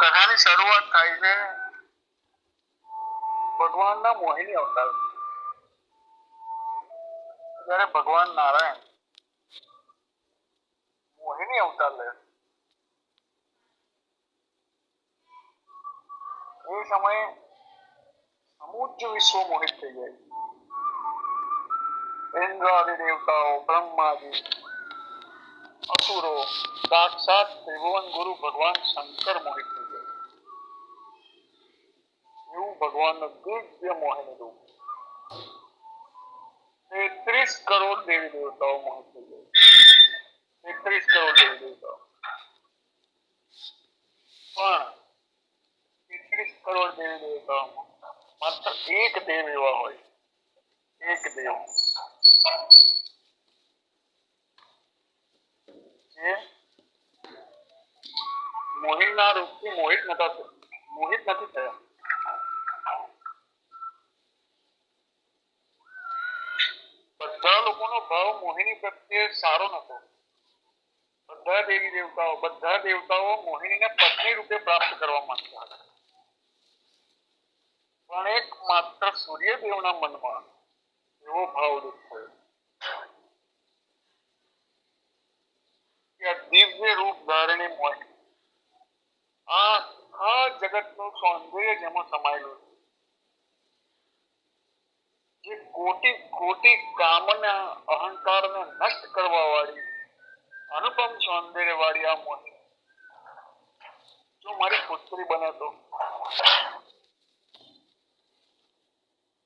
કથાની શરૂઆત થાય છે ભગવાનના મોહિની અવતાર. જ્યારે ભગવાન નારાયણ મોહિની અવતાર લે એ સમયે સમુદ્ર વિશ્વ મોહિત થઈ જાય. ઇન્દ્રાદિ દેવતાઓ, બ્રહ્માદિ, અસુરો, સાક્ષાત ત્રિભુવન ગુરુ ભગવાન શંકર મોહિત થઈ જાય. એવું ભગવાનનું દિવ્ય મોહિની રૂપ. 33 કરોડ દેવી દેવતાઓ મોહિત થઈ જાય. 33 કરોડ દેવી દેવતાઓ. પણ 33 કરોડ દેવી દેવતાઓ માત્ર એક દેવ એવા હોય, એક દેવ જે મોહિનના રૂપથી મોહિત નથી થયા. બધા લોકોનો ભાવ મોહિની પ્રત્યે સારો નતો. બધા દેવતાઓ મોહિનીને પત્ની રૂપે પ્રાપ્ત કરવા માંગતા હતા. પણ એક માત્ર સૂર્યદેવના મનમાં એવો ભાવ ઉદિત થયો કે આ દિવ્ય રૂપ ધારણી મોહિની આખા જગતનું સૌંદર્ય જેમાં સમાયેલું છે, જે કોટી કોટી કામના અહંકારને નષ્ટ કરવા વાળી અનુપમ સૌંદર્ય વાળી આ મોહિની જો મારી પુત્રી બને તો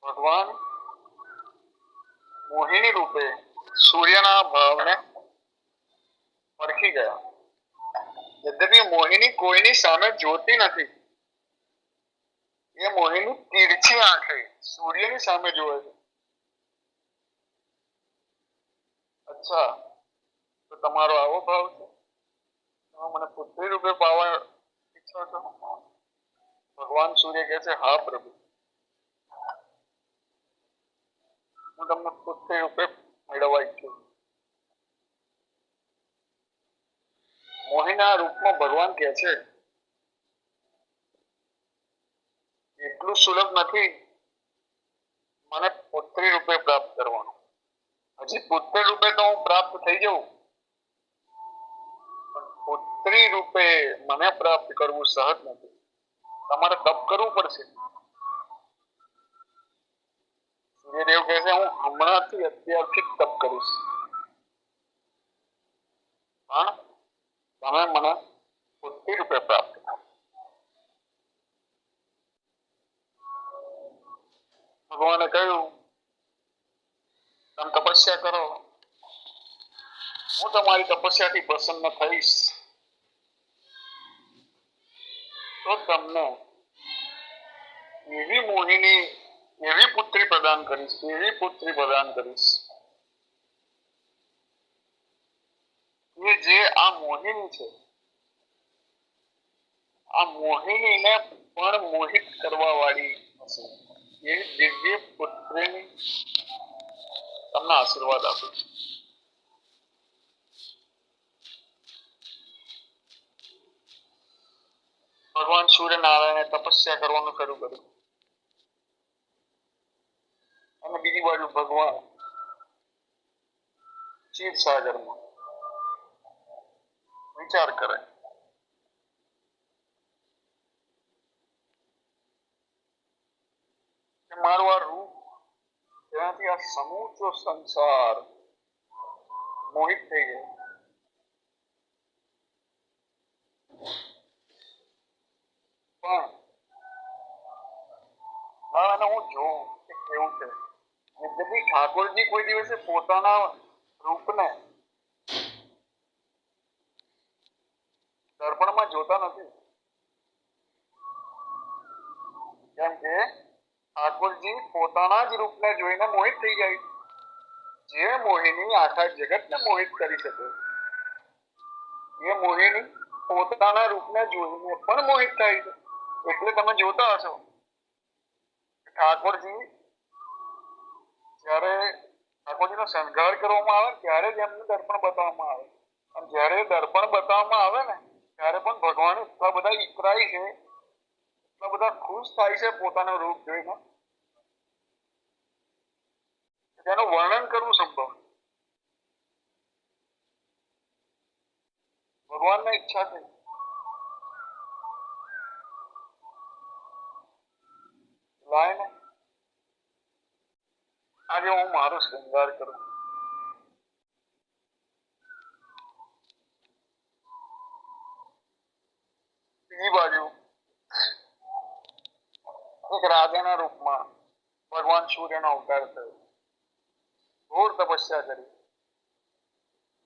ભગવાન મોહિની રૂપે સૂર્યના ભાવને પરખી ગયા. યદ્યપિ મોહિની કોઈની સામે જોતી નથી, એ મોહિની તીરછી આંખે સૂર્યની સામે જોવે છે. અચ્છા, તો તમારો આવો ભાવ છે, તમે મને પુત્રી રૂપે પાવા ઈચ્છો છો? ભગવાન સૂર્ય કહે છે, હા પ્રભુ, હું તમને પુત્રી રૂપે મેળવવા ઈચ્છું છું. મોહિના રૂપમાં ભગવાન કહે છે, એટલું સુલભ નથી મને પુત્રી રૂપે પ્રાપ્ત કરવાનું. હજી પુત્ર રૂપે તો હું પ્રાપ્ત થઈ જાઉં, પણ પુત્રી રૂપે મને પ્રાપ્ત કરવું સહજ નથી. તમારે તપ કરવું પડશે. સૂર્યદેવ કહે છે, હું હમણાંથી અત્યારથી તપ કરીશ, પણ તમે મને પુત્રી રૂપે પ્રાપ્ત કરો. ભગવાને કહ્યું, તમે તપસ્યા કરો, હું તમારી તપસ્યાથી પ્રસન્ન થઈશ તો તમને એવી મોહિની એવી પુત્રી પ્રદાન કરીશ કે જે આ મોહિની છે, આ મોહિનીને પણ મોહિત કરવા વાળી હશે. એ દિવ્ય પુત્રીની તમને આશીર્વાદ આપું છું. ભગવાન સૂર્યનારાયણે તપસ્યા કરવાનું શરૂ કર્યું અને બીજી બાજુ ભગવાન ક્ષીરસાગરમાં વિચાર કરે કે મારું આ રૂપ તેનાથી આ સમૂચો સંસાર મોહિત થઈ ગયો. પણ હું જોઉં કે કેવું છે. યદ્યપિ ઠાકોરજી કોઈ દિવસે પોતાના રૂપને દર્પણમાં જોતા નથી, કેમ કે ઠાકોરજી પોતાના જ રૂપને જોઈને મોહિત થઈ જાય. જે મોહિની આખા જગતને મોહિત કરી શકે, એ મોહિની પોતાના રૂપને જોઈને પણ મોહિત થાય છે. એટલે તમે જોતા હશો ઠાકોરજી જ્યારે ઠાકોરજીનો શણગાર કરવામાં આવે ત્યારે જ એમને દર્પણ બતાવવામાં આવે, અને જ્યારે દર્પણ બતાવવામાં આવે ને ત્યારે પણ ભગવાન એટલા બધા ઈતરાય છે, એટલા બધા ખુશ થાય છે પોતાનું રૂપ જોઈને, તેનું વર્ણન કરવું સંભવ. ભગવાનને ઈચ્છા થઈ લાય ને આજે હું મારો શૃંગાર કરું. બીજી બાજુ એક રાજાના રૂપમાં ભગવાન સૂર્યનો અવતાર થયો. ઘોર તપસ્યા કરી,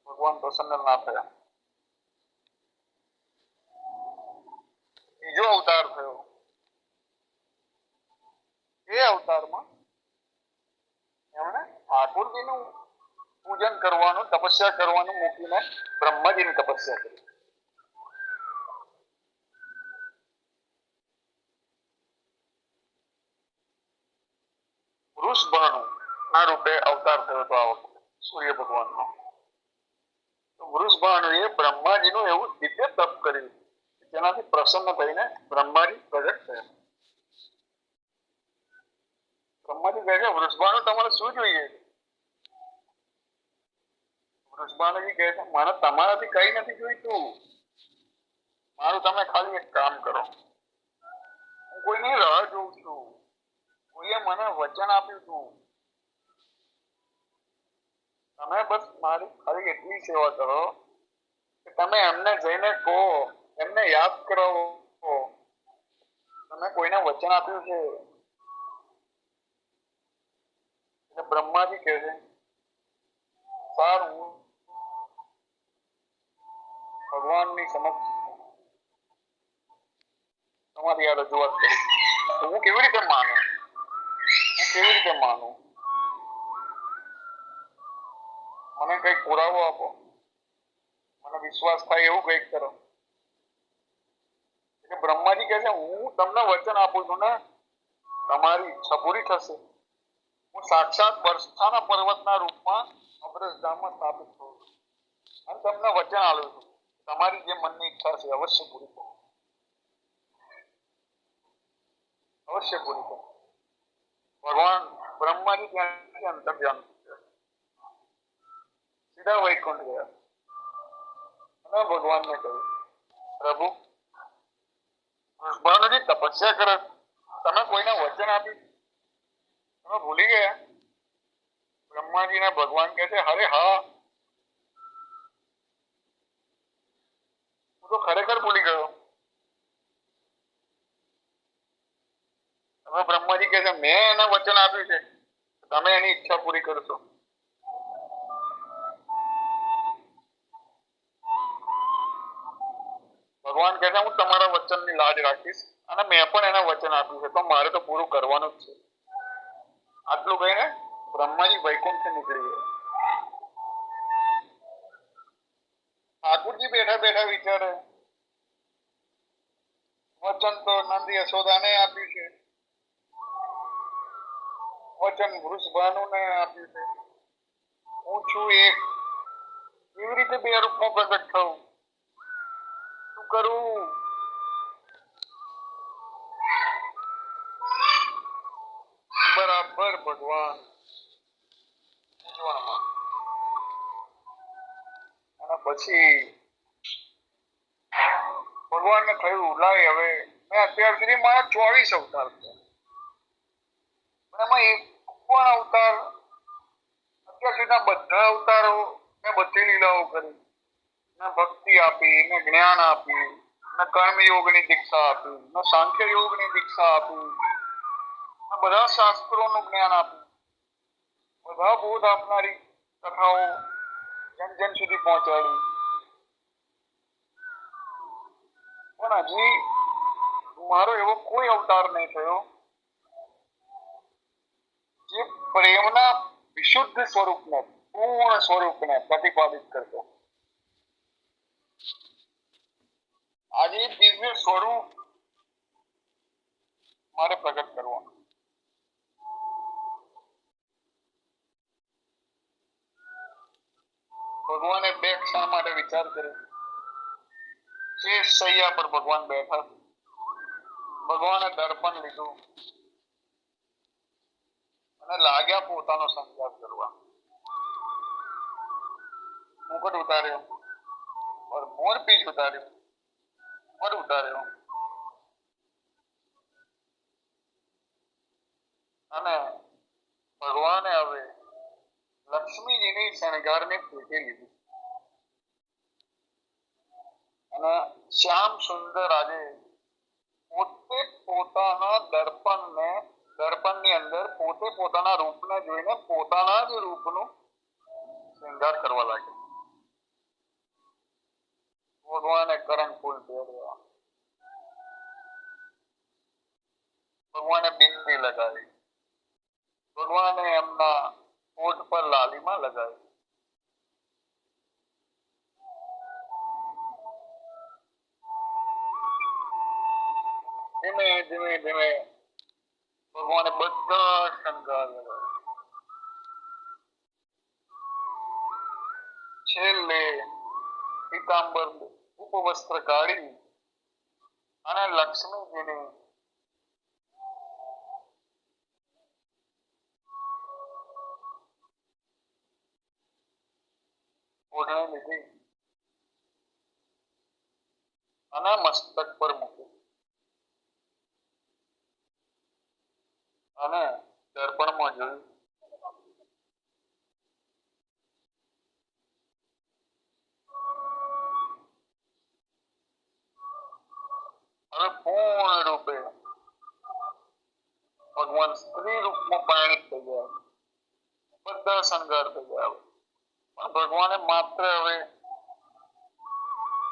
ભગવાન પ્રસન્ન ના થયા. બીજો અવતાર થયો. એ અવતારમાં એમણે ઠાકોરજીનું પૂજન કરવાનું, તપસ્યા કરવાનું મૂકીને બ્રહ્માજીની તપસ્યા કરી. વૃષભાનુ ના રૂપે અવતાર થયો હતો આ વખતે સૂર્ય ભગવાનનો. વૃષભાનુએ બ્રહ્માજીનું એવું દિવ્ય તપ કર્યું જેનાથી પ્રસન્ન થઈને બ્રહ્માજી પ્રગટ થયા. બ્રહ્માજી કહે છે, વૃષભાનુ તમારે શું જોઈએ? વૃષભાનુજી કહે છે, મને તમારાથી કઈ નથી જોઈતું. મારું તમે ખાલી એક કામ કરો. હું કોઈની રાહ જોઉં છું. કોઈએ મને વચન આપ્યું હતું, તમે બસ મારી ખાલી એટલી સેવા કરો કે તમે એમને જઈને કહો, એમને યાદ કરાવો, તમે કોઈને વચન આપ્યું છે. એટલે બ્રહ્માજી કહે છે, સારું, ભગવાનની સમક્ષ તમારી આ રજૂઆત કરી. હું કેવી રીતે માનું? મને કઈક પુરાવો આપો, મને વિશ્વાસ થાય એવું કઈક કરો. એટલે બ્રહ્માજી કહે છે, હું તમને વચન આપું છું ને, તમારી ઈચ્છા પૂરી થશે. હું સાક્ષાત વર્ષાના પર્વતના રૂપમાં અબ્રજધામમાં સ્થાપિત થયું છું અને તમને વચન આપ્યું છું તમારી જે મનની ઈચ્છા છે અવશ્ય પૂરી કરો, અવશ્ય પૂરી કરો. ભગવાન બ્રહ્માજી ત્યાંથી અંતર્ધ્યાન સીધા વૈકુંઠ ગયા અને ભગવાનને કહ્યું, પ્રભુ વૃષભાનુજી તપસ્યા કરે, તમે કોઈને વચન આપ્યું, તમે ભૂલી ગયા? બ્રહ્માજીને ભગવાન કહે છે, અરે હા, હું તો ખરેખર ભૂલી ગયો. હવે બ્રહ્માજી કહે છે, મેં એને વચન આપ્યું છે, તમે એની ઈચ્છા પૂરી કરશો. ભગવાન કહે છે, હું તમારા વચનની લાજ રાખીશ અને મેં પણ એને વચન આપ્યું છે, તો મારે તો પૂરું કરવાનું જ છે. આટલું કહીને બ્રહ્માજી વૈકુંઠથી નીકળી ગયા. ઠાકોરજી બેઠા બેઠા વિચારે, વચન તો નંદ યશોદાને આપ્યું છે, વચન વૃષભાનુને આપ્યું છે, હું છું એક, કેવી રીતે બે રૂપમાં પ્રગટ થવું? શું કરું? બરાબર ભગવાન અને પછી ભગવાનને થયું, લાય હવે મેં અત્યાર સુધી મારા 24 અવતાર થયા, પણ એમાં એક પણ અવતાર, અત્યાર સુધીના બધા અવતારો મેં બધી લીલાઓ કરી, મેં ભક્તિ આપી, મેં જ્ઞાન આપી, મેં કર્મ યોગની દીક્ષા આપી, મેં સાંખ્ય યોગની દીક્ષા આપી, મેં બધા શાસ્ત્રોનું જ્ઞાન આપ્યું, બધા બોધ આપનારી કથાઓ જન જન સુધી પહોંચાડી, પણ હજી મારો એવો કોઈ અવતાર નહીં થયો જે પ્રેમના વિશુદ્ધ સ્વરૂપને, પૂર્ણ સ્વરૂપને પ્રતિપાદિત કરતો. આજે દિવ્ય સ્વરૂપ મારે પ્રગટ કરવાનું. ભગવાને બે ક્ષણ માટે વિચાર કર્યો, શેષ શૈયા પર ભગવાન બેઠા. ભગવાને દર્પણ લીધું અને લાગ્યા પોતાનો શણગાર કરવા. મુકટ ઉતાર્યો, મોરપીંછ ઉતાર્યો, મઢ ઉતાર્યો અને ભગવાને હવે લક્ષ્મીજીની શણગારની પેટી લીધી અને શ્યામ સુંદર આજે પોતે પોતાના દર્પણની અંદર પોતે પોતાના રૂપને જોઈને પોતાના જ રૂપનું શૃંગાર કરવા લાગ્યો. ભગવાને કરણફૂલ પહેર્યા, ભગવાને બિંદી લગાવી, ભગવાને એમના હોઠ પર લાલીમાં લગાવી. ધીમે ધીમે ધીમે ભગવાને બધા શણગાર લગાવ્યા. છેલ્લે પીતાંબર ઉપવસ્ત્ર કાઢી અને લક્ષ્મીજીની ઓઢણી લીધી અને મસ્તક પર મૂકી અને દર્પણમાં જોયું. હવે પૂર્ણ રૂપે ભગવાન સ્ત્રી રૂપમાં પરિણિત થઈ ગયા. બધા શણગાર થઈ ગયા. પણ ભગવાને માત્ર હવે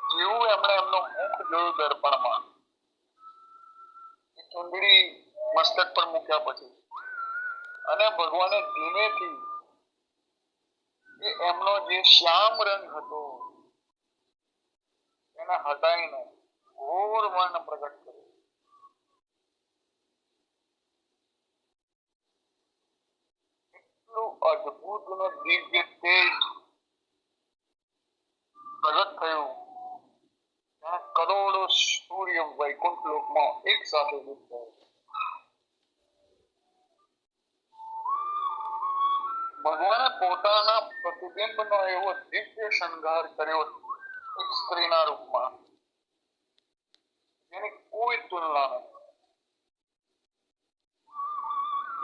જેવું એમણે એમનું મુખ જોયું દર્પણમાં, એ ચુંદડી મસ્તક પર મૂક્યા પછી અને ભગવાને ધીમેથી એ એમનો જે શ્યામ રંગ હતો એને હટાવીને ઘોર વર્ણ પ્રગટ કર્યો. એટલું અદ્ભુત અને દિવ્ય તેજ પ્રગટ થયું અને કરોડો સૂર્ય વૈકુંઠ લોકમાં એક સાથે ઉદિત થયો. ભગવાને પોતાના પ્રતિબિંબનો એવો દિવ્ય શણગાર કર્યો એક સ્ત્રીના રૂપમાં જેની કોઈ તુલના નથી.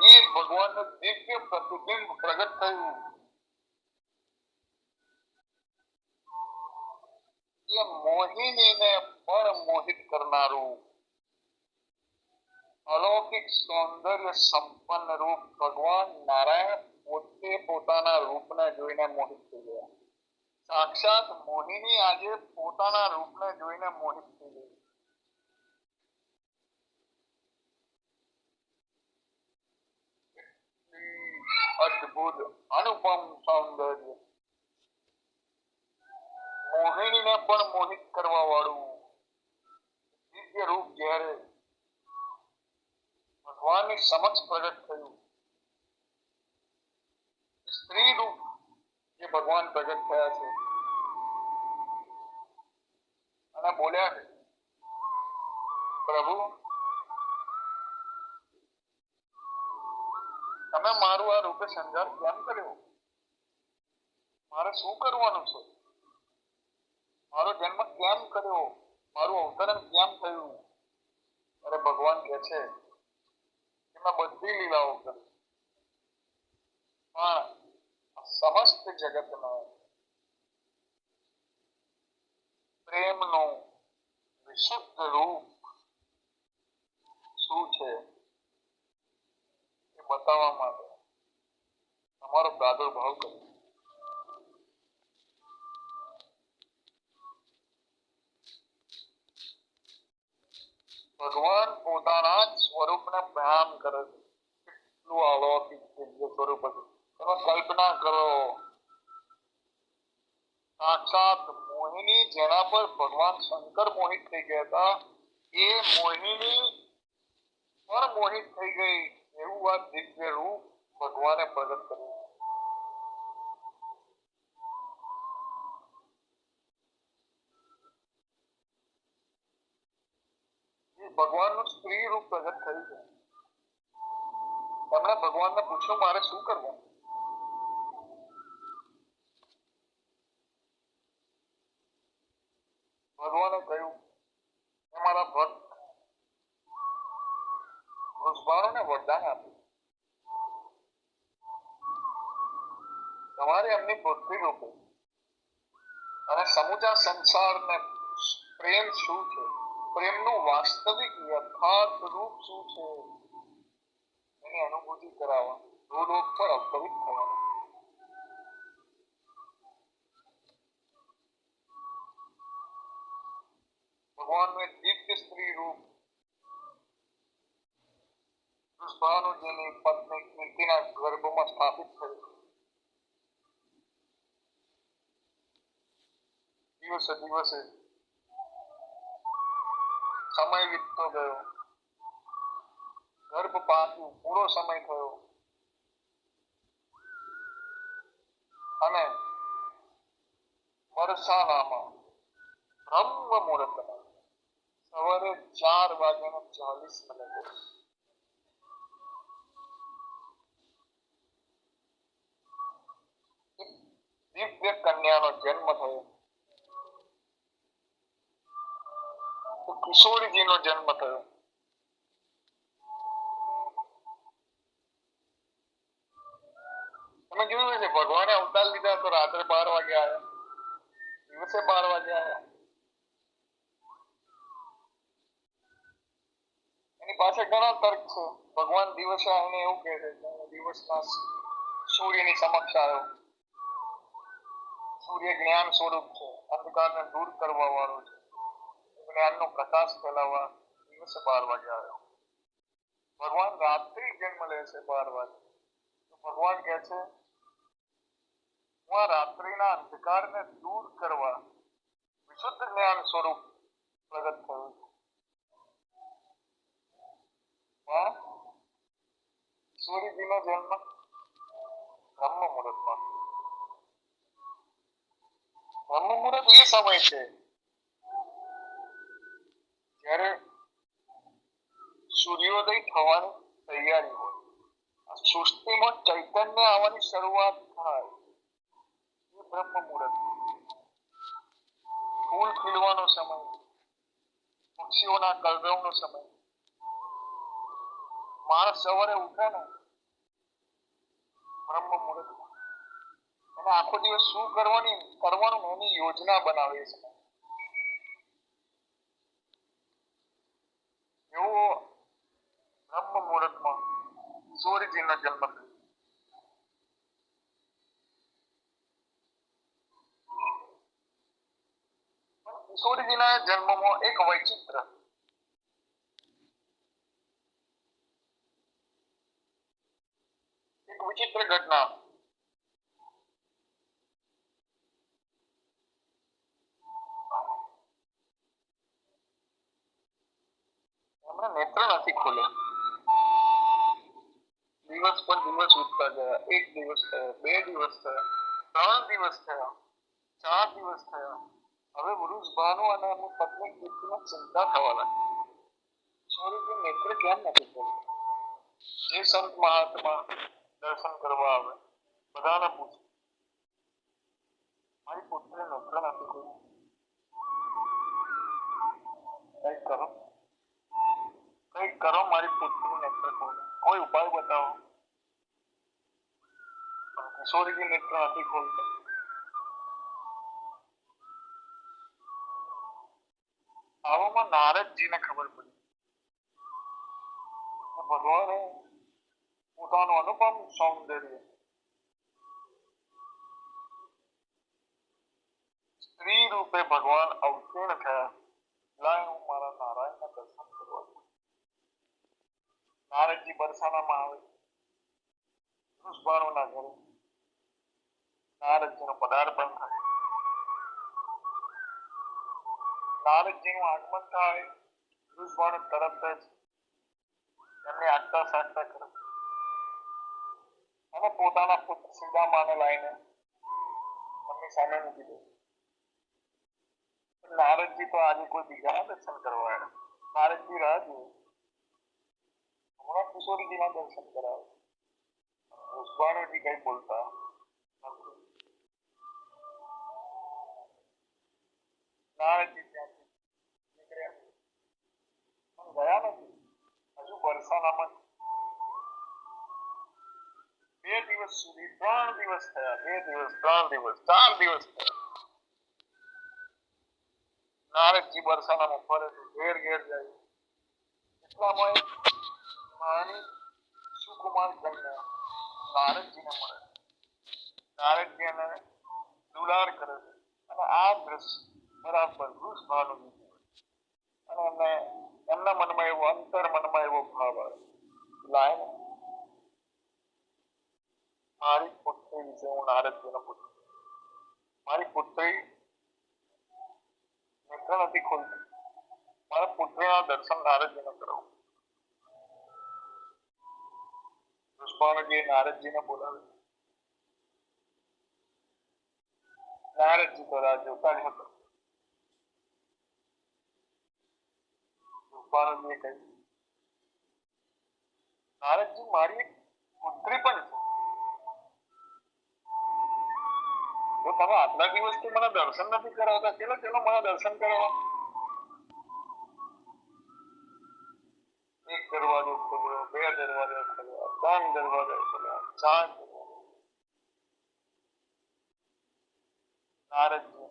એ ભગવાનનું દિવ્ય પ્રતિબિંબ પ્રગટ થયું. એ મોહિનીને પણ મોહિત કરનારું અલૌકિક સૌંદર્ય સંપન્ન રૂપ ભગવાન નારાયણ પોતે પોતાના રૂપને જોઈને મોહિત થઈ ગયા. સાક્ષાત મોહિની આજે પોતાના રૂપને જોઈને મોહિત થઈ ગઈ. અદ્ભુત અનુપમ સૌંદર્ય, મોહિનીને પણ મોહિત કરવા વાળું દિવ્ય રૂપ જ્યારે ભગવાનની સમક્ષ પ્રગટ થયું, સ્ત્રી રૂપ જે ભગવાન પ્રગટ થયા છે અને બોલ્યા છે, પ્રભુ તમે મારું આ રૂપે શણગાર કેમ કર્યો? મારે શું કરવાનું છે? મારો જન્મ કેમ કર્યો? મારું અવતરણ કેમ થયું? અરે ભગવાન કહે છે કે મેં બધી લીલાઓ કરી, પણ સમસ્ત જગતનો પ્રેમનું વિશુદ્ધ રૂપ શું છે એ બતાવવા માટે તમારો પ્રાદુર્ભાવ કર્યો. ભગવાન પોતાના જ સ્વરૂપને પ્રણામ કરે છે. કેટલું અલૌકિક દિવ્ય સ્વરૂપ હતું. તમે કલ્પના કરો, સાક્ષાત મોહિની જેના પર ભગવાન શંકર મોહિત થઈ ગયા હતા, એ મોહિની પણ મોહિત થઈ ગઈ એવું આ દિવ્ય રૂપ ભગવાને પ્રગટ કર્યું. ભગવાનનું સ્ત્રી રૂપ પ્રગટ થયું છે. તેમણે ભગવાનને પૂછ્યું મારે શું કરવું? ભગવાને કહ્યું મારા ભક્ત વૃષભાનુને વરદાન આપ્યું તમારે એમની પૃથ્વી રૂપે અને સમુચા સંસારને પ્રેમ શું છે, પ્રેમનું વાસ્તવિક યથાર્થ રૂપ શું છે એની અનુભૂતિ કરાવવા ભૂલોક પર અવતરિત થવાનું. ભગવાનનું એક દિવ્ય સ્ત્રી રૂપ વૃષભાનુજીની પત્ની કીર્તિના ગર્ભમાં સ્થાપિત થયું. દિવસે દિવસે સમય વીતતો ગયો. ગર્ભ પામ્યું, પૂરો સમય થયો અને વર્ષાનામાં બ્રહ્મ મુહૂર્તમાં સવારે 4:40 દિવ્ય કન્યાનો જન્મ થયો. કિશોરીજીનો જન્મ થયો. તમે જોયું છે ભગવાને અવતાર લીધા તો રાત્રે 12 વાગે આવ્યા, દિવસે 12 વાગે આવ્યા. એની પાસે ઘણા તર્ક છે. ભગવાન દિવસે આવીને એવું કહે છે કે દિવસના સૂર્યની સમક્ષ આવ્યો. સૂર્ય જ્ઞાન સ્વરૂપ છે, અંધકારને દૂર કરવા વાળો છે, જ્ઞાનનો પ્રકાશ ફેલાવવા દિવસે 12 વાગે આવ્યો. ભગવાન રાત્રિ જન્મ લે છે 12 વાગે. ભગવાન કહે છે હું આ રાત્રિના અંધકારને દૂર કરવા વિશુદ્ધ જ્ઞાન સ્વરૂપ પ્રગટ થયું છું. સૂર્યજીનો જન્મ બ્રહ્મ મુહૂર્તમાં. બ્રહ્મ મુહૂર્ત એ સમય છે જ્યારે સૂર્યોદય થવાની તૈયારી હોય, સૃષ્ટિમાં ચૈતન્ય આવવાની શરૂઆત થાય એ બ્રહ્મ મુહૂર્ત. ફૂલ ખીલવાનો સમય, પક્ષીઓના કલરવનો સમય. માણસ સવારે ઉઠે ને બ્રહ્મ મુહૂર્ત અને આખો દિવસ શું કરવાનું એની યોજના બનાવે છે. એવો બ્રહ્મ મુહૂર્તમાં સૂર્યજીનો જન્મ થયો. સૂર્યજીના જન્મમાં એક વિચિત્ર ઘટના. એમના નેત્ર નથી ખોલ્યા. દિવસ પર દિવસ વીતતા ગયા. 1 દિવસ થયો, 2 દિવસ થયા, 3 દિવસ થયા, 4 દિવસ થયા. હવે વૃષભાનુ અને એમની પત્ની કીર્તિને ચિંતા થવા લાગી. સૂર્યજી નેત્ર કેમ નથી ખોલતા? જે સંત મહાત્મા દર્શન કરવા આવે બધાને પૂછે મારી પુત્રી નેત્ર નથી ખોલતા, કંઈક કરો મારી પુત્રી નેત્ર ખોલે, કોઈ ઉપાય બતાવો. કિશોરીજી નેત્ર નથી ખોલતા. આવામાં નારદજીને ખબર પડી ભગવાને પોતાનું અનુપમ સૌંદર્ય સ્ત્રી રૂપે ભગવાન અવતીર્ણ થયા. લાય હું મારા નારાયણના દર્શન કરવા જાઉં. નારદજી બરસાનામાં આવે વૃષભાનુના ઘરે. નારદજીનું પદાર્પણ થાય. નારદજીનું આગમન થાય. વૃષભાનુ તરત જ એમને આગતા સાગતા કરે અને પોતાના પુત્ર સુદામાને લાવીને એમની સામે મૂકી દે. નારદજી તો આજે કોઈ બીજાના દર્શન કરવા આવ્યા. નારદજી રાહ જુએ. હમણાં કિશોરીજીના દર્શન કરાવે. પુષ્પાણજી કઈ બોલતા નથી. નારદજી ત્યાંથી નીકળ્યા પણ ગયા નથી. હજુ બરસાનામાં 2 દિવસ સુધી 3 દિવસ થયા. 2 દિવસ 3 દિવસ 4 દિવસ થયા. નારદજી બરસાનામાં ફરે છે. ઘેર ઘેર જાય. એટલામાં એક માણી સુકુમાર કન્યા નારદજીને મળે. નારદજી એને દુલાર કરે છે અને આ દ્રશ્ય બરાબર વૃષભાનુજી અને એમના મનમાં એવો અંતર મનમાં એવો ભાવ આવે લાય મારી પુત્રી વિશે હું નારદજીને પૂછું. મારી પુત્રી નેત્ર નથી ખોલતી. મારા પુત્રીના દર્શન નારદજીને કરાવું. પુષ્પાણજી નારદજીને બોલાવે. નારદજી તો રાહ જોતા જ હતો. પુષ્પાણજીએ કહ્યું નારદજી મારી એક પુત્રી પણ છે. જો તમે આટલા દિવસથી મને દર્શન નથી કરાવતા ચલો ચલો મને દર્શન કરાવો. એક દરવાજો ખોલ્યો, 2 દરવાજા ખોલ્યા, 3 દરવાજા ખોલ્યા, 4 નારદજી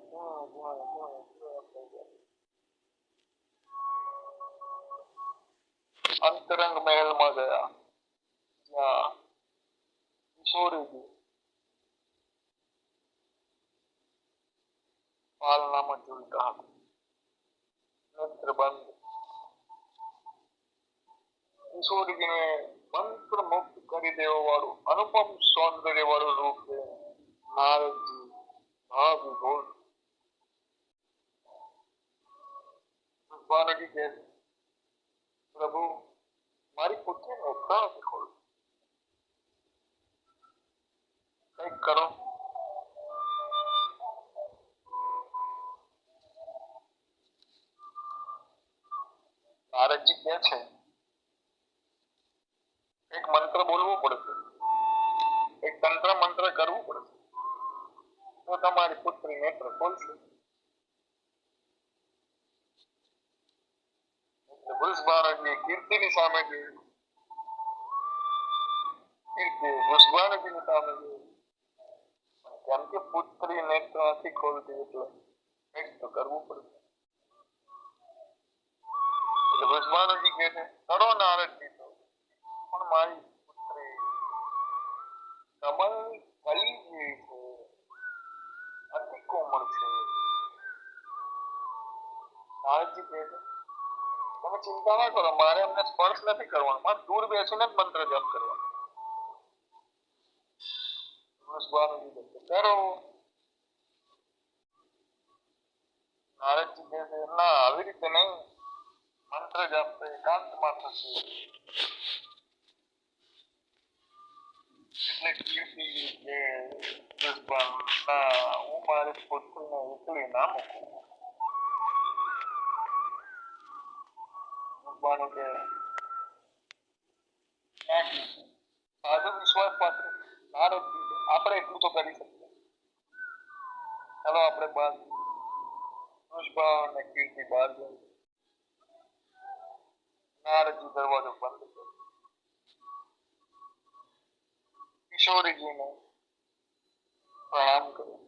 અંતરંગ મહેલમાં ગયા. ત્યાં કિશોરીજી પાલનામાં ઝૂલતા હતા. નેત્ર બંધ. કિશોરીજીને મંત્ર મુક્ત કરી દેવા વાળું અનુપમ સૌંદર્ય વાળું રૂપ છે. નારદજી ભાવ વિભોર. ભગવાનજી કહે પ્રભુ મારી પુત્રી નેત્ર નથી ખોલતી. કંઈક કરો. નારદજી કહે છે એક મંત્ર બોલવો પડશે. એક તંત્ર મંત્ર કરવું પડશે તો તમારી પુત્રી નેત્ર ખોલશે. વૃષભાનજી કીર્તિની સામે જોયું. કીર્તિ વૃષભાનજીની સામે જોયું. કેમ કે પુત્રી નેત્ર નથી ખોલતી એટલે કંઈક તો કરવું પડશે. એટલે વૃષભાનજી કહે છે કરો નારદજી તો પણ મારી પુત્રી કમલની કલી જેવી છે, અતિ કોમળ છે. નારદજી કહે છે તમે ચિંતા ના કરો. મારે એમને સ્પર્શ નથી કરવાનો. મારે દૂર બેસીને જ મંત્ર જપ કરવાનો. વૃષભાનજી કરો. નારદજી કહે છે ના આવી રીતે નહીં. મંત્ર જપ તો એકાંતમાં થશે. એટલે કીર્તિ કે વૃષભાન ના હું મારી પુત્રીને એકલી ના મૂકું. ભગવાન કે સાધુ વિશ્વાસ પાત્ર નારદજી આપણે એટલું તો કરી શકીએ. ચાલો આપણે બાદ વૃષભાન અને કીર્તિ બહાર જઈએ. નારદજી દરવાજો બંધ કર્યો. કિશોરીજીને પ્રણામ કર્યો.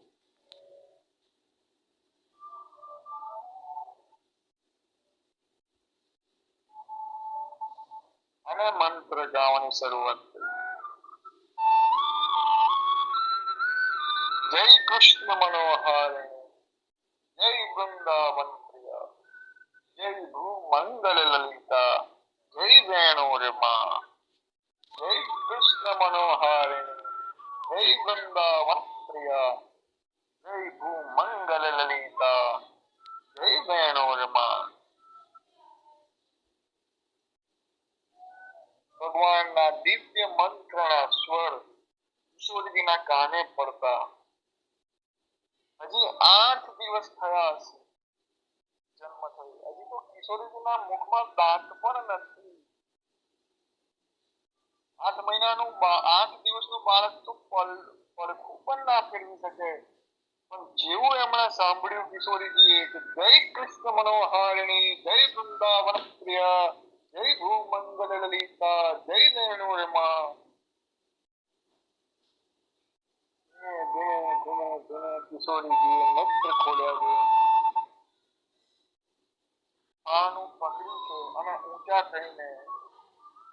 અને મંત્ર ગાવાની શરૂઆત કરી. જય કૃષ્ણ મનોહર, જય વૃંદાવન પ્રિયા, જય ભૂમંગલ લલિતા, જય વેણુરમા, જય કૃષ્ણ મનોહારિણી, જય વૃંદાવન પ્રિયા, જય ભૂમંગલ લલિતા, જય વેણુરમા. ભગવાનના દિવ્ય મંત્રના સ્વર કિશોરજીના કાને પડતા હજી 8 દિવસ થયા હશે. જન્મ થયો. હજી તો કિશોરીજીના મુખમાં દાંત પણ નથી. 8 દિવસનું બાળક તો પડખું પણ ના ફેરવી શકે. પણ જેવું એમણે સાંભળ્યું કિશોરીજીએ કે જય કૃષ્ણ મનોહારિણી, જય વૃંદાવન પ્રિય, જય ભૂમંગલ લલિતા, જય વેણુરમા, કિશોરીજીએ નેત્ર ખોલ્યા છે. પાનું પકડ્યું છે અને ઊંચા થઈને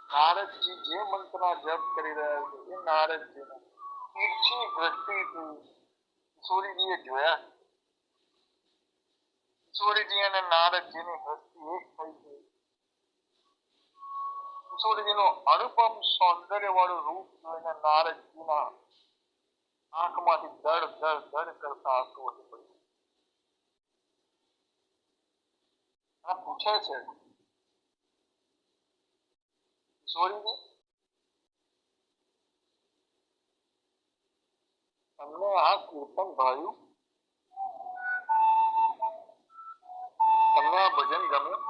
નારદજી જે મંત્રના જપ કરી રહ્યા છે એ નારદજીને તીરછી દ્રષ્ટિથી કિશોરીજીએ જોયા. કિશોરીજી અને નારદજીની દ્રષ્ટિ એક થઈ ગઈ. કિશોરીજીનું અનુપમ સૌંદર્ય વાળું રૂપ જોઈને નારદજીના આંખમાંથી દડ દડ દડ કરતા આંસુ વહી પડ્યા. આ પૂછે છે કિશોરીજી, તમને આ કીર્તન ભાવ્યું? તમને આ ભજન ગમ્યું?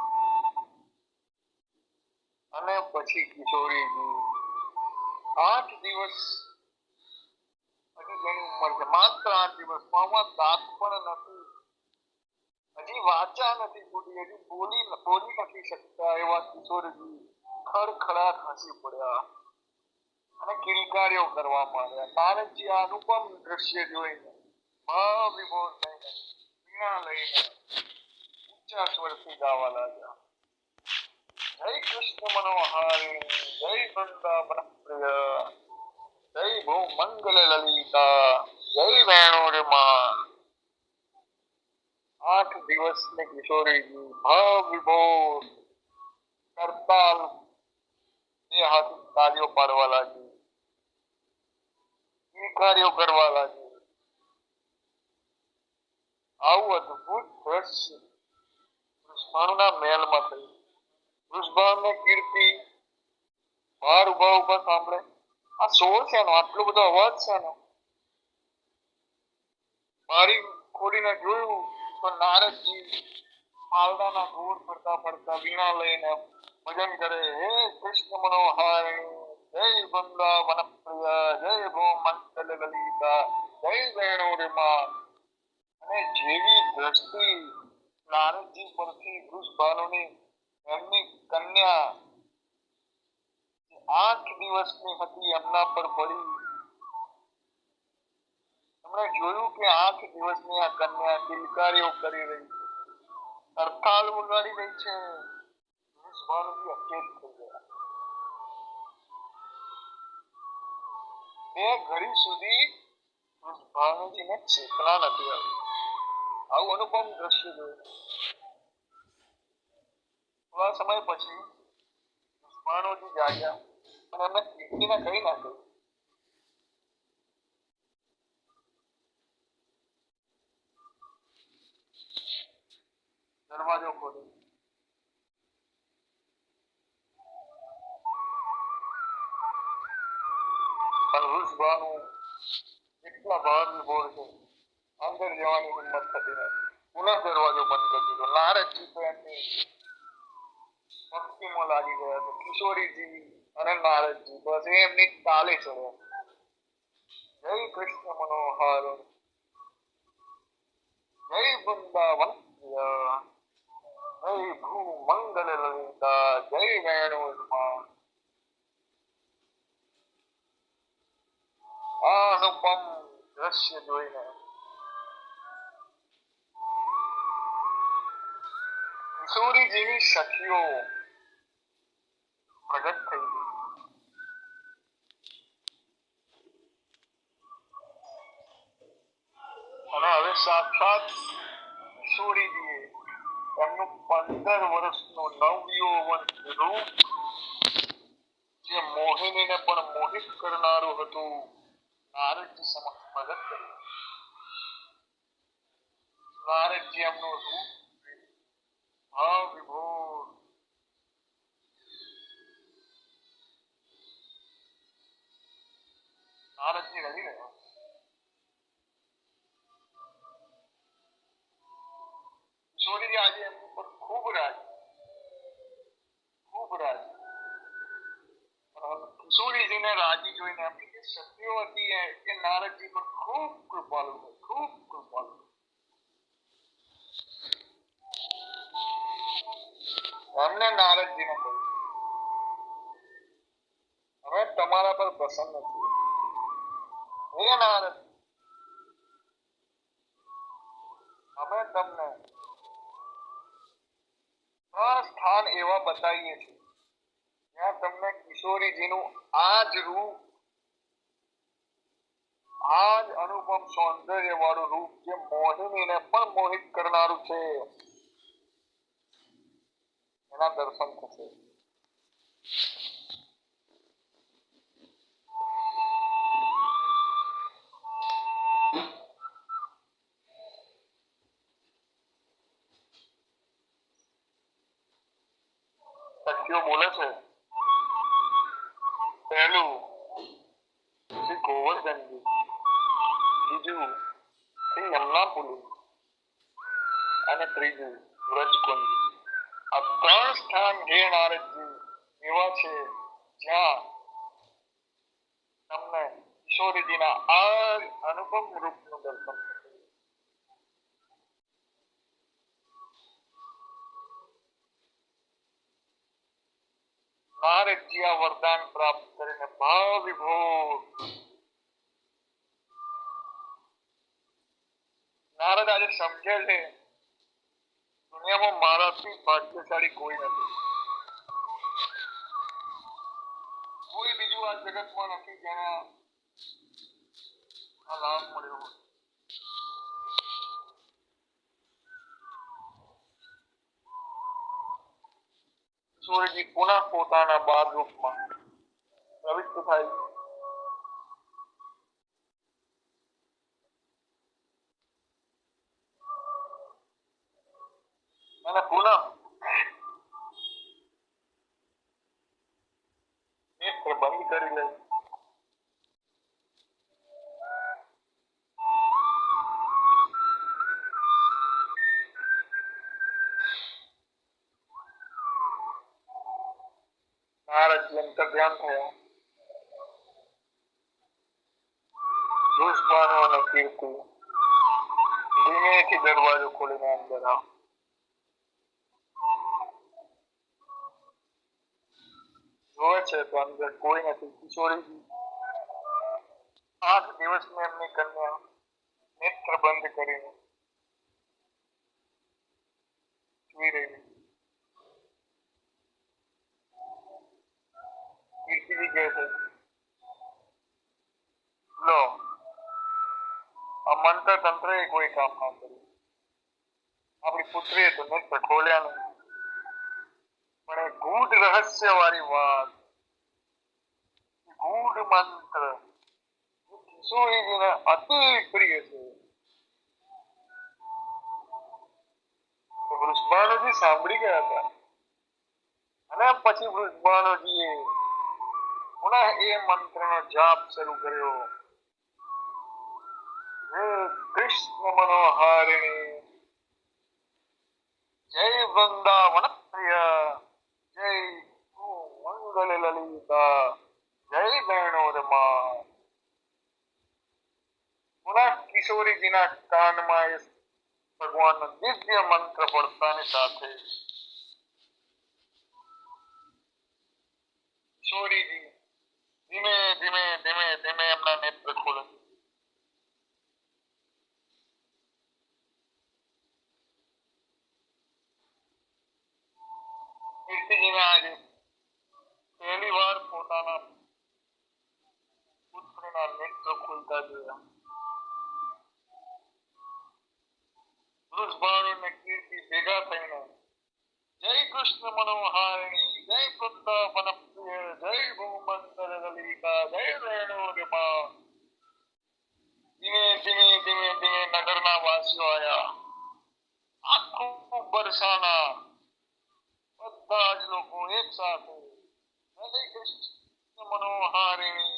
અને પછી કિશોરીજી 8 દિવસ, હજી જેની ઉંમર છે માત્ર 8 દિવસ, મોંમાં દાંત પણ નથી, હજી વાચા નથી ફૂટી, હજી બોલી નથી શકતા એવા કિશોરજી ખડખડાટ હસી પડ્યા અને કિલકારીઓ કરવા માંડ્યા. નારદજી આ અનુપમ દ્રશ્ય જોઈને ભાવ વિભોર થઈને વીણા લઈને ઊંચા સ્વરથી ગાવા લાગ્યા. જય કૃષ્ણ મનોહારિણી, જય વૃંદાવન પ્રિય, જય ભૂમંગલ લલિતા, જય વેણુરમા. 8 દિવસની કિશોરીજી ભાવ વિભોર કરતાલ બે હાથ તાળીઓ પાડવા લાગી, કિલકારીઓ કરવા લાગી. આવું અદભુત દ્રશ્ય વૃષભાનુના મહેલમાં થયું. વૃષભાનની કીર્તિ બહાર ઉભા સાંભળે. આ શોર છે નો, આટલો બધો અવાજ છે નો. બારી ખોલીને જોયું તો નારદજી માલડાના ગોળ ફરતા ફરતા વીણા લઈને ભજન કરે. હે કૃષ્ણ મનોહારિણી, જય વૃંદાવન પ્રિય, જય ભૂમંગલ લલિતા, જય વેણુરમા. અને જેવી દ્રષ્ટિ નારદજી પરથી વૃષભાનુની એમની કન્યા 8 દિવસની હતી એમના પર પડી. એમણે જોયું કે 8 દિવસની આ કન્યા કિલકારીઓ કરી રહી છે, હડતાલ વગાડી રહી છે. વૃષભાનુજી અચેત થઈ ગયા. બે ઘડી સુધી વૃષભાનુજીને ચેતના નથી આવી. આવું અનુપમ દ્રશ્ય જોયું. થોડા સમય પછી વૃષભાનુજી જાગ્યા અને એમને કીર્તિને કહી નાખ્યું. દરવાજો ખોલ્યો. પણ વૃષભાનુ એટલા ભાવ વિભોર છે, અંદર જવાની હિંમત થતી નથી. પુનઃ દરવાજો બંધ કરી દીધો. નારદજી તો એમની ભક્તિમાં લાગી ગયા છે. કિશોરીજી અને નારદજી બસ એમની તાલે ચડ્યા. જય કૃષ્ણ મનોહર, જય વૃંદાવન પ્રિય, જય ભૂમંગલ લલિતા, જય વેણુરમા. આ અનુપમ દ્રશ્ય જોઈને કિશોરીજીની સખીઓ પ્રગટ થઈ ગઈ. અને હવે સાક્ષાત કિશોરીજીએ એમનું 15 વર્ષનું નવયૌવન રૂપ જે મોહિનીને પણ મોહિત કરનારું હતું નારદજી સમક્ષ પ્રગટ કર્યું. નારદજી એમનું રૂપ ભાવ વિભોર નારદજી રહી ગયા. કિશોરીજી આજે એમની મોહિનીને રાજી જોઈને આપણી જે સખીઓ હતી એ નારદજી પર ખૂબ કૃપાળુ છે, ખૂબ કૃપાળુ. અમને નારદજીને કહ્યું હવે તમારા પર પ્રસન્ન છીએ. હે નારદ, અમે તમને 3 સ્થાન એવા બતાવીએ છીએ જ્યાં તમને કિશોરીજીનું આ જ રૂપ, આ જ અનુપમ સૌંદર્ય વાળું રૂપ જે મોહિનીને પણ મોહિત કરનારું છે એના દર્શન થશે. સખીઓ બોલે છે, પહેલું શ્રી ગોવર્ધનજી, બીજું શ્રી યમુનાપુરી અને ત્રીજું વ્રજકુંજ. આ 3 સ્થાન હે નારદજી એવા છે જ્યાં તમને કિશોરીજીના આ અનુપમ રૂપનું દર્શન થશે. નારદજી આ વરદાન પ્રાપ્ત કરીને ભાવ વિભોર. નારદ આજે સમજે છે દુનિયામાં મારાથી ભાગ્યશાળી કોઈ નથી, કોઈ બીજું આ જગતમાં નથી જેને આ લાભ મળ્યો હોય. કિશોરીજી પુનઃ પોતાના બાળ રૂપમાં પ્રવિષ્ટ થાય. અને પુનઃ નેત્ર બંધ કરી લે. નારદજી અંતર ધ્યાન થયા. દુષ્પાનો અને કીર્તિ ધીમેથી દરવાજો ખોલીને અંદર આવ. જોવે છે તો અંદર કોઈ નથી. કિશોરીજી 8 દિવસની એમની કન્યા નેત્ર બંધ કરીને સુઈ રહી. કીર્તિજી કહે છે, લો આ મંત્ર તંત્ર એ કોઈ કામ ના કર્યું. આપણી પુત્રીએ તો નેત્ર ખોલ્યા નહીં, પણ એ ગૂઢ રહસ્ય વાળી વાત, ગૂઢ મંત્ર કિશોરીજીને અતિ પ્રિય છે. વૃષભાનુજી સાંભળી ગયા હતા અને પછી વૃષભાનુજીએ પુનઃ એ મંત્રનો જાપ શરૂ કર્યો. હે કૃષ્ણ મનોહારિણી, જય વૃંદાવન પ્રિય, જય મંગલ લલિતા, જય વેણુરમા. પુનઃ કિશોરીજીના કાનમાં એ ભગવાનનો દિવ્ય મંત્ર પડતાની સાથે કિશોરીજી ધીમે ધીમે ધીમે ધીમે એમના નેત્ર ખોલે. કીર્તિજીને આજે પહેલી વાર પોતાના પુત્રના નેત્ર ખુલતા જોયા. વૃષભાનુ ને કીર્તિ ભેગા થઈને જય કૃષ્ણ મનોહારિણી, જય વૃંદાવન પ્રિય, જય ભૂમંડળ લલિતા, જય વેણુરમા. ધીમે ધીમે ધીમે ધીમે નગરના વાસીઓ આવ્યા. આખું બરસાના બધા જ લોકો એક સાથે જય કૃષ્ણ મનોહારિણી,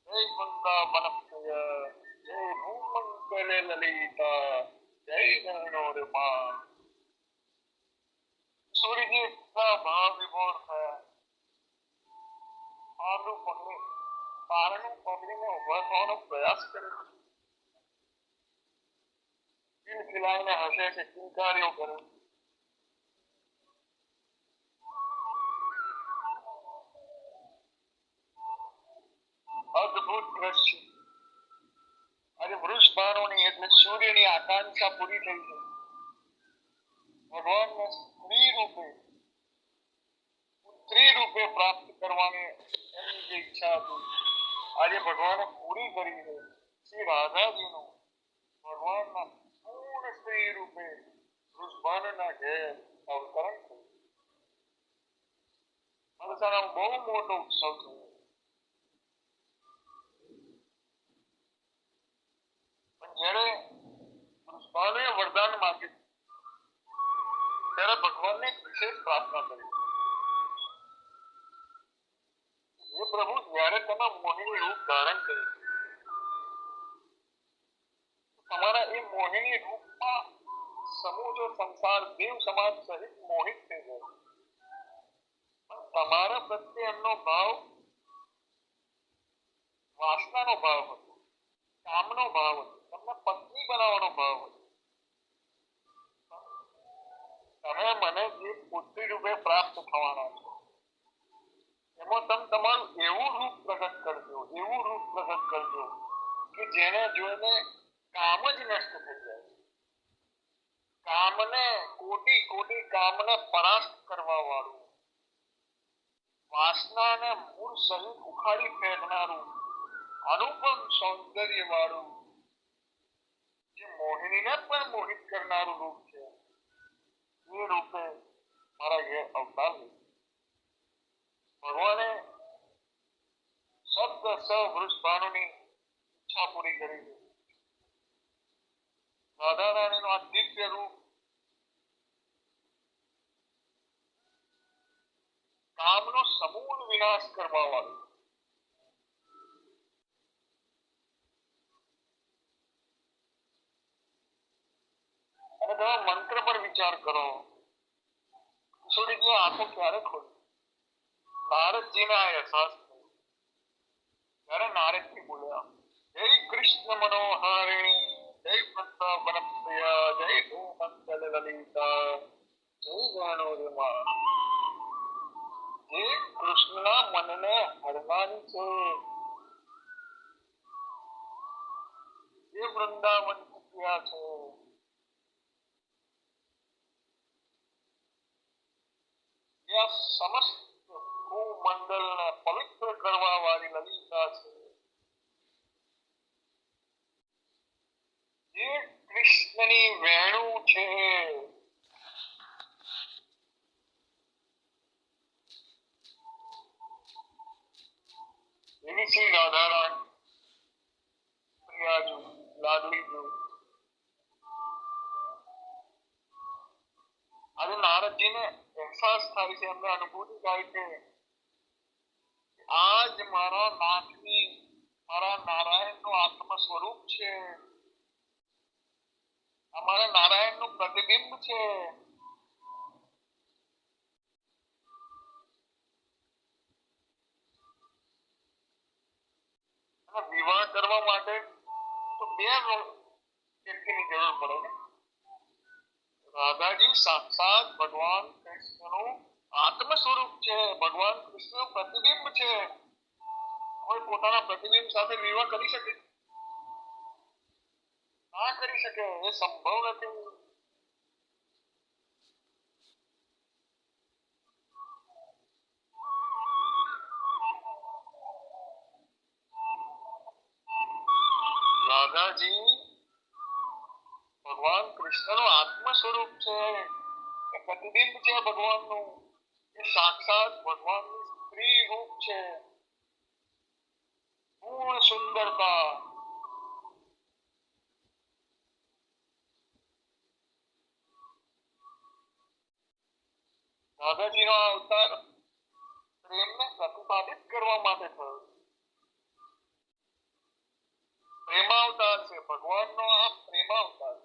જય વૃંદાવન પ્રિય, જય ભૂમંડળ લલિતા, જય વેણુરમા. કિશોરીજી એટલા ભાવ વિભોર થયા. આલુ પકડી પારણું પકડીને ઉભા થવાનો પ્રયાસ કરે છે, ખિલખિલાઈને હસે છે, કિંકારીઓ કરે છે. અદ્ભુત દ્રશ્ય. આજે વૃષભાનુની એટલે સૂર્યની આકાંક્ષા પૂરી થઈ છે. ભગવાનને સ્ત્રી રૂપે પ્રાપ્ત કરવાની એમની જે ઈચ્છા હતી આજે ભગવાને પૂરી કરી છે. શ્રી રાધાજીનું ભગવાનના પૂર્ણ સ્ત્રી રૂપે વૃષભાનુના ઘેર અવતરણ થયું. બહુ મોટો ઉત્સવ થયો. પણ જ્યારે વૃષભાનુએ વરદાન માંગ્યું ત્યારે ભગવાનને એક વિશેષ પ્રાર્થના કરી. હે પ્રભુ, જ્યારે તમે મોહિની રૂપ ધારણ કર્યું, તમારા એ મોહિની રૂપમાં સમૂહ સંસાર દેવ સમાજ સહિત મોહિત થઈ ગયો. પણ તમારા પ્રત્યે એમનો ભાવ વાસનાનો ભાવ હતો, કામનો ભાવ હતો, તમને પત્ની બનાવવાનો ભાવ હતો. તમે મને જે પુત્રી રૂપે પ્રાપ્ત થવાના છો એમાં તમે તમારું એવું રૂપ પ્રગટ કરજો કે જેને જોઈને કામ જ નષ્ટ થઈ જાય. કોટી કામને પરાસ્ત કરવા વાળું, વાસનાને મૂળ સહિત ઉખાડી ફેંકનારું, અનુપમ સૌંદર્ય વાળું, જે મોહિનીને પણ મોહિત કરનારું રૂપ છે, એ રૂપે મારા ઘેર અવતાર લીધો. ભગવાને શબ્દ સ વૃષભાનુની ઈચ્છા પૂરી કરી છે. રાધા રાણીનું આ દિવ્ય રૂપ કામનો સમૂળ વિનાશ કરવા વાળું. અને તમે મંત્ર પર વિચાર કરો. કિશોરીજી આંખો ક્યારે ખોલી? નારદજીને આ અહેસાસ થયો ત્યારે નારદજી બોલ્યા, જય કૃષ્ણ મનોહારિણી, જય વૃંદાવન પ્રિયા, જય ભૂમંડલ લલિતા, જય જાનોરીમા. જે કૃષ્ણના મનને હરવાની છે, જે વૃંદાવન પ્રિયા છે, જે સમસ્ત ભૂમંડળને પવિત્ર કરવા વાળી લલિતા છે, જે કૃષ્ણની વેણુ છે, એની શ્રી રાધારાણી પ્રિયાજુ લાડલીજુ. આજે નારદજીને અહેસાસ થાય છે, એમને અનુભૂતિ થાય છે, આજ મારા નાથની, મારા નારાયણનું આત્મ સ્વરૂપ છે, અમારા નારાયણનું પ્રતિબિંબ છે. અને વિવાહ કરવા માટે તો બે વ્યક્તિની જરૂર પડે ને. રાધાજી સાક્ષાત ભગવાન કૃષ્ણનું આત્મ સ્વરૂપ છે, ભગવાન કૃષ્ણનું પ્રતિબિંબ છે. કોઈ પોતાના પ્રતિબિંબ સાથે વિવાહ કરી શકે? ના કરી શકે, એ સંભવ નથી. રાધાજી ભગવાન કૃષ્ણનું આત્મ સ્વરૂપ છે, એ પ્રતિબિંબ છે ભગવાનનું, એ સાક્ષાત ભગવાનનું સ્ત્રી રૂપ છે, પૂર્ણ સુંદરતા. રાધાજીનો અવતાર પ્રેમને પ્રતિપાદિત કરવા માટે થયો. પ્રેમાવતાર છે, ભગવાનનો આ પ્રેમાવતાર.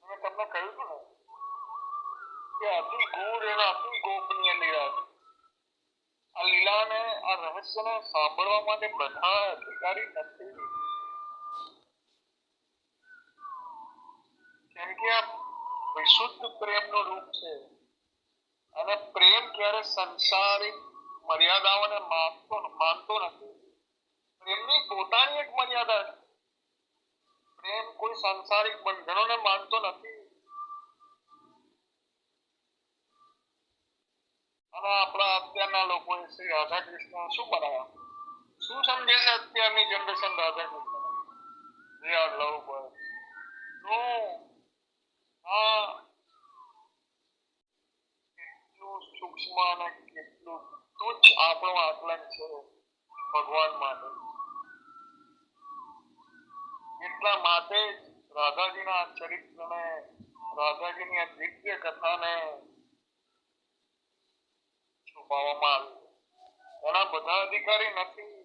મેં તમને કહ્યું હતું ને કે અતિ ગૂઢ અને અતિ ગોપનીય લીલા છે. આ લીલાને આ રહસ્યને સાંભળવા માટે બધા અધિકારી નથી, કેમ કે આ વિશુદ્ધ પ્રેમનું રૂપ છે અને પ્રેમ ક્યારે સંસારિક મર્યાદાઓને માનતો નથી. પ્રેમની પોતાની એક મર્યાદા છે. પ્રેમ કોઈ સંસારિક બંધનોને માનતો નથી. અને આપણા અત્યારના લોકોએ શ્રી રાધા કૃષ્ણ શું બનાવ્યા? શું સમજે છે અત્યારની generation Radha Krishna? They are love birds. No. આ કેટલું સૂક્ષ્મ અને કેટલું તુચ્છ આપણું આકલન છે ભગવાન માટે. એટલા માટે રાધાજીના ચરિત્રને, રાધાજીની આ દિવ્ય કથાને છુપાવવામાં આવ્યું. એના બધા અધિકારી નથી.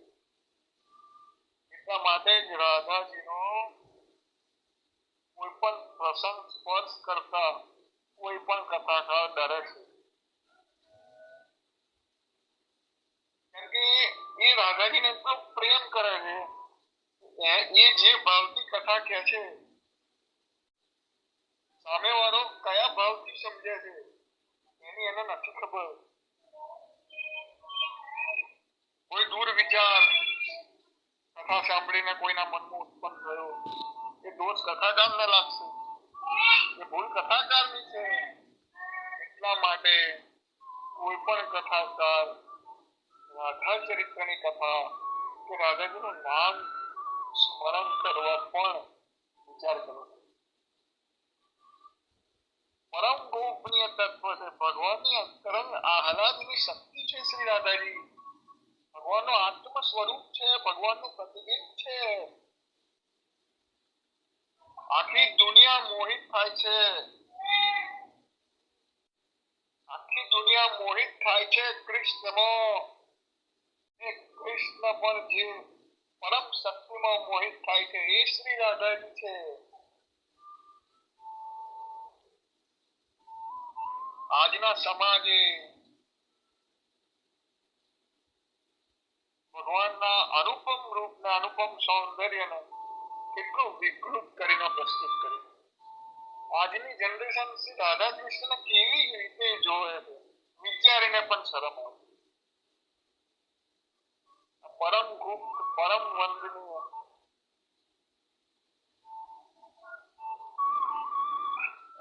એટલા માટે જ રાધાજીનો કોઈ પણ પ્રસંગ સ્પર્શ કરતા કોઈ પણ કથાકાર ડરે છે. કેમ કે એ રાધાજીને એટલો પ્રેમ કરે છે, એ જે ભાવથી કથા કહે છે, સામેવાળો કયા ભાવથી સમજે છે એની એને નથી ખબર. કોઈ દૂર વિચાર કથા સાંભળીને કોઈના મનમાં ઉત્પન્ન થયો, એ દોષ કથાકારને લાગશે, એ ભૂલ કથાકારની છે. એટલા માટે કોઈ પણ કથાકાર રાધા ચરિત્રની કથા કે રાધાજીનું નામ સ્મરણ કરવા પણ વિચાર કરો. પરમ ગોપનીય તત્વ છે, ભગવાનની અંતરંગ આહલાદની શક્તિ છે શ્રી રાધાજી. ભગવાનનું આત્મ સ્વરૂપ છે, ભગવાનનું પ્રતિબિંબ છે. આખી દુનિયા મોહિત થાય છે, આખી દુનિયા મોહિત થાય છે કૃષ્ણમાં. કૃષ્ણ પર જે પરમ શક્તિમાં મોહિત થાય છે એ શ્રી રાધાજી છે. આજના સમાજે ભગવાનના અનુપમ રૂપને, અનુપમ સૌંદર્યને કેટલું વિકૃત કરીને પ્રસ્તુત કર્યું. આજની જનરેશન શ્રી રાધા કૃષ્ણને કેવી રીતે જોવે છે વિચારીને પણ શરમ આવે. પરમ ગુપ્ત, પરમ વંદનીય,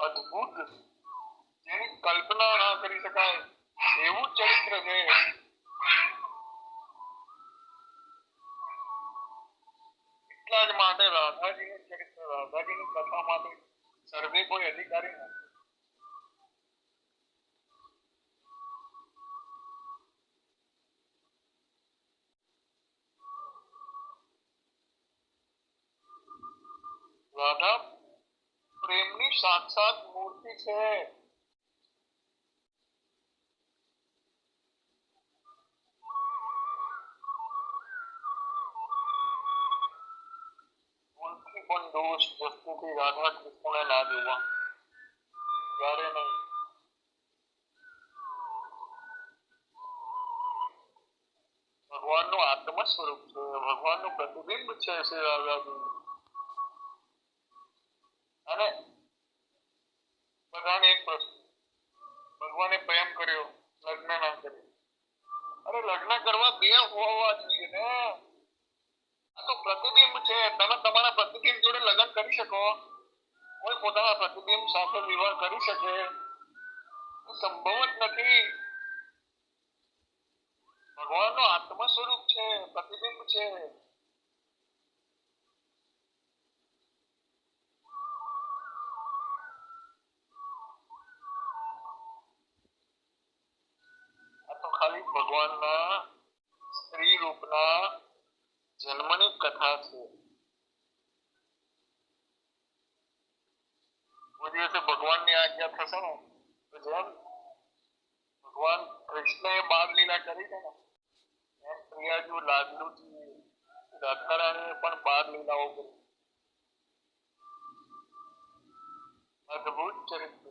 અદ્ભુત, જેની કલ્પના ના કરી શકાય એવું ચરિત્ર છે. એટલા જ માટે રાધાજીનું ચરિત્ર, રાધાજીની કથા માટે સર્વે કોઈ અધિકારી નથી. રાધા પ્રેમની સાક્ષાત મૂર્તિ છે. ભૂલથી પણ દોષ વસ્તુથી રાધા કૃષ્ણને ના જોવા, ક્યારે નહીં. ભગવાનનું આત્મ સ્વરૂપ છે, ભગવાનનું પ્રતિબિંબ છે શ્રી રાધાજી. અને બધાને એક પ્રશ્ન, ભગવાને પ્રેમ કર્યો, લગ્ન ના કર્યું. અરે લગ્ન કરવા બે હોવા જોઈએ ને. આ તો પ્રતિબિંબ છે. તમે તમારા પ્રતિબિંબ જોડે લગ્ન કરી શકો? કોઈ પોતાના પ્રતિબિંબ સાથે વિવાહ કરી શકે? સંભવ જ નથી. ભગવાનનો આત્મ સ્વરૂપ છે, પ્રતિબિંબ છે. આ તો ખાલી ભગવાનના સ્ત્રી રૂપના જન્મની કથા છે. કોઈ દિવસે ભગવાનની આજ્ઞા થશે ને તો જેમ ભગવાન કૃષ્ણએ બાળ લીલા કરી છે ને, એમ પ્રિયાજુ લાડલુજી રાધારાણીએ પણ બાળ લીલાઓ કરી. અદ્ભુત ચરિત્ર.